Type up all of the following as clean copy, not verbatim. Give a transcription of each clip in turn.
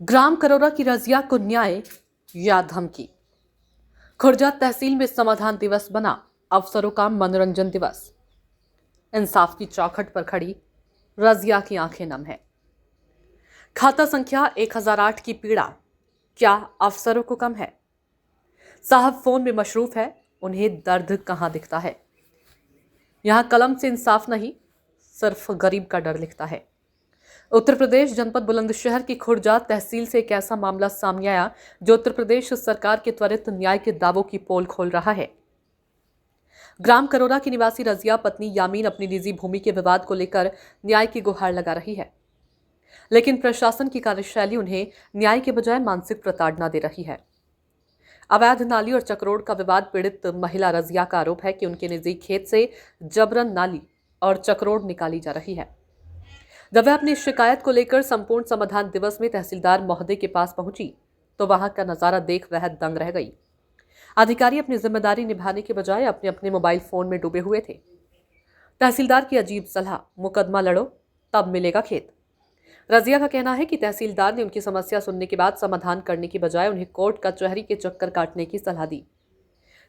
ग्राम करोरा की रजिया को न्याय या धमकी। खुर्जा तहसील में समाधान दिवस बना अफसरों का मनोरंजन दिवस। इंसाफ की चौखट पर खड़ी रजिया की आंखें नम है। खाता संख्या 1008 की पीड़ा क्या अफसरों को कम है? साहब फोन में मशरूफ है, उन्हें दर्द कहां दिखता है? यहां कलम से इंसाफ नहीं, सिर्फ गरीब का डर लिखता है। उत्तर प्रदेश जनपद बुलंदशहर की खुर्जा तहसील से एक ऐसा मामला सामने आया जो उत्तर प्रदेश सरकार के त्वरित न्याय के दावों की पोल खोल रहा है। ग्राम करोरा की निवासी रजिया पत्नी यामीन अपनी निजी भूमि के विवाद को लेकर न्याय की गुहार लगा रही है, लेकिन प्रशासन की कार्यशैली उन्हें न्याय के बजाय मानसिक प्रताड़ना दे रही है। अवैध नाली और चक्रोड़ का विवाद पीड़ित महिला रजिया का आरोप है कि उनके निजी खेत से जबरन नाली और चक्रोड़ निकाली जा रही है। जब वह अपनी शिकायत को लेकर संपूर्ण समाधान दिवस में तहसीलदार महोदय के पास पहुंची तो वहां का नजारा देख वह दंग रह गई। अधिकारी अपनी जिम्मेदारी निभाने के बजाय अपने अपने मोबाइल फोन में डूबे हुए थे। तहसीलदार की अजीब सलाह, मुकदमा लड़ो तब मिलेगा खेत। रजिया का कहना है कि तहसीलदार ने उनकी समस्या सुनने के बाद समाधान करने की बजाय उन्हें कोर्ट कचहरी के चक्कर काटने की सलाह दी।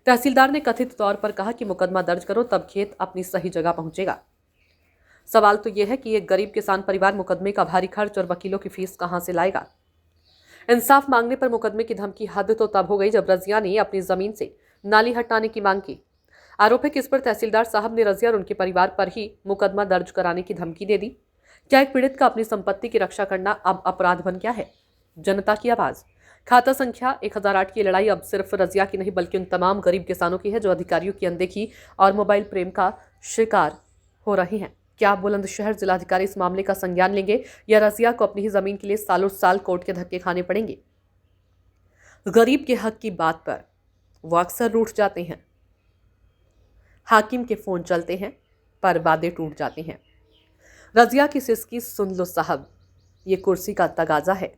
तहसीलदार ने कथित तौर पर कहा कि मुकदमा दर्ज करो तब खेत अपनी सही जगह पहुंचेगा। सवाल तो यह है कि एक गरीब किसान परिवार मुकदमे का भारी खर्च और वकीलों की फीस कहां से लाएगा? इंसाफ मांगने पर मुकदमे की धमकी हद तो तब हो गई जब रजिया ने अपनी जमीन से नाली हटाने की मांग की। आरोप है कि इस पर तहसीलदार साहब ने रजिया और उनके परिवार पर ही मुकदमा दर्ज कराने की धमकी दे दी। क्या एक पीड़ित का अपनी संपत्ति की रक्षा करना अब अपराध बन गया है? जनता की आवाज। खाता संख्या 1008 की लड़ाई अब सिर्फ रजिया की नहीं बल्कि उन तमाम गरीब किसानों की है जो अधिकारियों की अनदेखी और मोबाइल प्रेम का शिकार हो रहे हैं। क्या बुलंदशहर जिलाधिकारी इस मामले का संज्ञान लेंगे या रजिया को अपनी ही जमीन के लिए सालों साल कोर्ट के धक्के खाने पड़ेंगे? गरीब के हक की बात पर वो अक्सर रूठ जाते हैं। हाकिम के फोन चलते हैं पर वादे टूट जाते हैं। रजिया की सिसकी सुन लो साहब, ये कुर्सी का तगाजा है।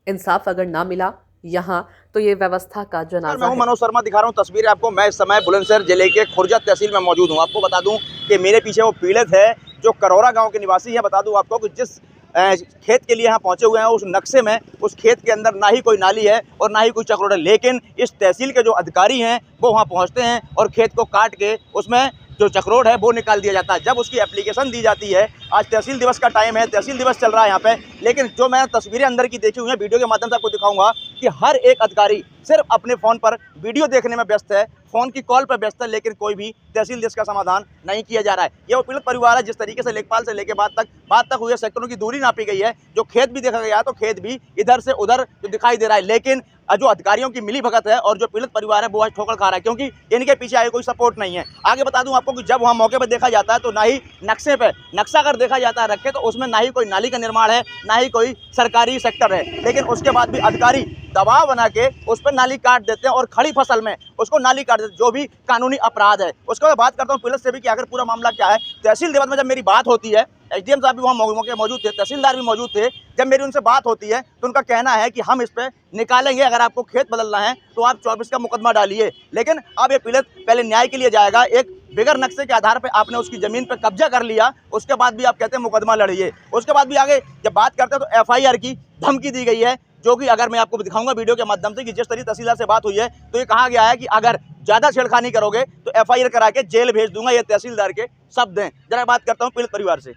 इंसाफ अगर ना मिला यहाँ तो ये व्यवस्था का जनाजा मैं हूं है। मनोज शर्मा, दिखा रहा हूं तस्वीरें आपको। मैं इस समय बुलंदशहर जिले के खुर्जा तहसील में मौजूद हूं। आपको बता दूं कि मेरे पीछे वो पीड़ित है जो करोरा गांव के निवासी है। बता दूं आपको कि जिस खेत के लिए यहाँ पहुंचे हुए हैं उस नक्शे में उस खेत के अंदर ना ही कोई नाली है और ना ही कोई चक्रोड़ है, लेकिन इस तहसील के जो अधिकारी हैं वो वहाँ पहुँचते हैं और खेत को काट के उसमें जो चक्रोड़ है वो निकाल दिया जाता है। जब उसकी एप्लीकेशन दी जाती है, आज तहसील दिवस का टाइम है, तहसील दिवस चल रहा है यहाँ पे, लेकिन जो मैं तस्वीरें अंदर की देखी हुई हैं वीडियो के माध्यम से आपको दिखाऊंगा कि हर एक अधिकारी सिर्फ अपने फ़ोन पर वीडियो देखने में व्यस्त है, फ़ोन की कॉल पर व्यस्त है, लेकिन कोई भी तहसील दिवस का समाधान नहीं किया जा रहा है। ये वो पीड़ित परिवार है जिस तरीके से लेखपाल से लेकर बात तक हुई है, सेक्टरों की दूरी नापी गई है, जो खेत भी देखा गया है तो खेत भी इधर से उधर जो दिखाई दे रहा है, लेकिन जो अधिकारियों की मिली भगत है और जो पीड़ित परिवार है वो आज ठोकर खा रहा है क्योंकि इनके पीछे आगे कोई सपोर्ट नहीं है। आगे बता दूं आपको कि जब वहाँ मौके पर देखा जाता है तो ना ही नक्शे पे नक्शा अगर देखा जाता है रखे तो उसमें ना ही कोई नाली का निर्माण है, ना ही कोई सरकारी सेक्टर है, लेकिन उसके बाद भी अधिकारी दबाव बना के उस पर नाली काट देते हैं और खड़ी फसल में उसको नाली काट देते हैं, जो भी कानूनी अपराध है। उसके बाद बात करता हूँ पीड़ित से भी कि आखिर पूरा मामला क्या है। तहसील दिवस में जब मेरी बात होती है, एसडीएम साहब भी वहाँ मौके मौजूद थे, तहसीलदार भी मौजूद थे, जब मेरी उनसे बात होती है तो उनका कहना है कि हम इस पर निकालेंगे, अगर आपको खेत बदलना है तो आप 24 का मुकदमा डालिए। लेकिन अब ये पीड़ित पहले न्याय के लिए जाएगा। एक बिगर नक्शे के आधार पर आपने उसकी ज़मीन पर कब्जा कर लिया, उसके बाद भी आप कहते हैं मुकदमा लड़िए। उसके बाद भी आगे जब बात करते हैं तो एफआईआर की धमकी दी गई है, जो कि अगर मैं आपको दिखाऊंगा वीडियो के माध्यम से कि जिस तरीके तहसीलदार से बात हुई है तो ये कहा गया है कि अगर ज़्यादा छेड़खानी करोगे तो एफआईआर करा के जेल भेज दूंगा। ये तहसीलदार के शब्द हैं। जरा बात करता हूँ पीड़ित परिवार से।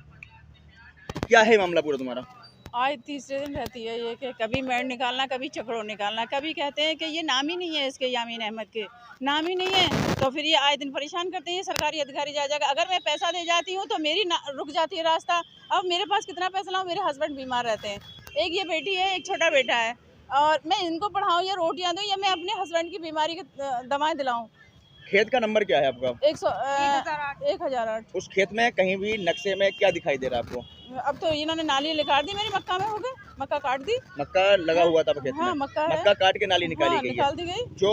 क्या है मामला पूरा तुम्हारा? आज तीसरे दिन रहती है ये कि कभी मेड़ निकालना, कभी चक्रोड़ निकालना, कभी कहते हैं कि ये नाम ही नहीं है, इसके यामीन अहमद के नाम ही नहीं है, तो फिर ये आए दिन परेशान करते हैं सरकारी अधिकारी जा जाकर। अगर मैं पैसा दे जाती हूँ तो मेरी रुक जाती है रास्ता। अब मेरे पास कितना पैसा लाऊं, मेरे हस्बैंड बीमार रहते हैं, एक ये बेटी है, एक छोटा बेटा है, और मैं इनको पढ़ाऊँ या रोटियाँ दूँ या मैं अपने हस्बैंड की बीमारी की दवाएँ दिलाऊँ। खेत का नंबर क्या है आपका? 1008। उस खेत में कहीं भी नक्शे में क्या दिखाई दे रहा है आपको? अब तो इन्होंने नाली निकाल दी, मेरी मक्का में हो गए, मक्का काट दी। मक्का लगा हुआ था खेत में? हाँ, मक्का काट के नाली निकाली गई है। निकाल दी गई। जो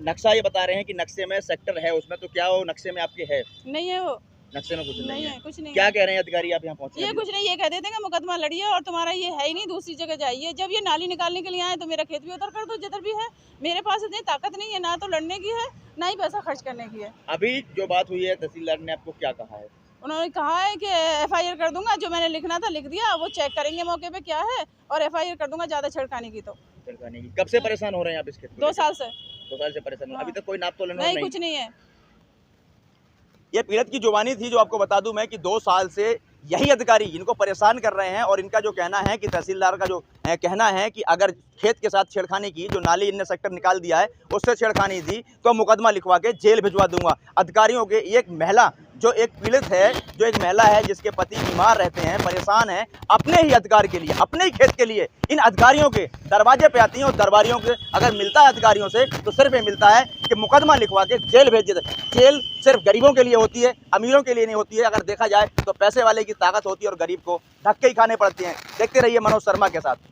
नक्शा ये बता रहे हैं कि नक्शे में सेक्टर है उसमें, तो क्या वो नक्शे में आपके है? नहीं है, वो नक्शे में कुछ नहीं है। कुछ नहीं। क्या कह रहे हैं अधिकारी आप यहाँ पहुँचे? ये कुछ नहीं, ये कह देते हैं कि मुकदमा लड़िए और तुम्हारा ये है ही नहीं, दूसरी जगह जाइए। जब ये नाली निकालने के लिए आए तो मेरा खेत भी उतर कर दो जिधर भी है। मेरे पास इतनी ताकत नहीं है, ना तो लड़ने की है ना ही पैसा खर्च करने की है। अभी जो बात हुई है तहसीलदार ने आपको क्या कहा है? उन्होंने कहा है कि FIR कर दूंगा, जो मैंने लिखना था लिख दिया, वो चेक करेंगे मौके पे क्या है और FIR कर दूंगा ज़्यादा छेड़खानी की तो। छेड़खानी की। कब से परेशान हो रहे हैं आप इस खेत को 2 लेकर? साल से 2 साल से परेशान हो। हाँ। अभी तक कोई नाप तोलन नहीं, नहीं? कुछ नहीं है। ये पीड़ित की जुबानी थी, जो आपको बता दूं मैं कि 2 साल से यही अधिकारी इनको परेशान कर रहे हैं और इनका जो कहना है कि तहसीलदार का जो कहना है कि अगर खेत के साथ छेड़खानी की, जो नाली इनने सेक्टर निकाल दिया है उससे छेड़खानी दी तो मुकदमा लिखवा के जेल भिजवा दूंगा। अधिकारियों के एक महिला जो एक पीड़ित है, जो एक महिला है जिसके पति बीमार रहते हैं, परेशान है, अपने ही अधिकार के लिए, अपने ही खेत के लिए इन अधिकारियों के दरवाजे पे आती हैं और दरबारियों के अगर मिलता है अधिकारियों से तो सिर्फ ये मिलता है कि मुकदमा लिखवा के जेल भेज देते हैं। जेल सिर्फ गरीबों के लिए होती है, अमीरों के लिए नहीं होती है। अगर देखा जाए तो पैसे वाले की ताकत होती है और गरीब को धक्के ही खाने पड़ते हैं। देखते रहिए मनोज शर्मा के साथ।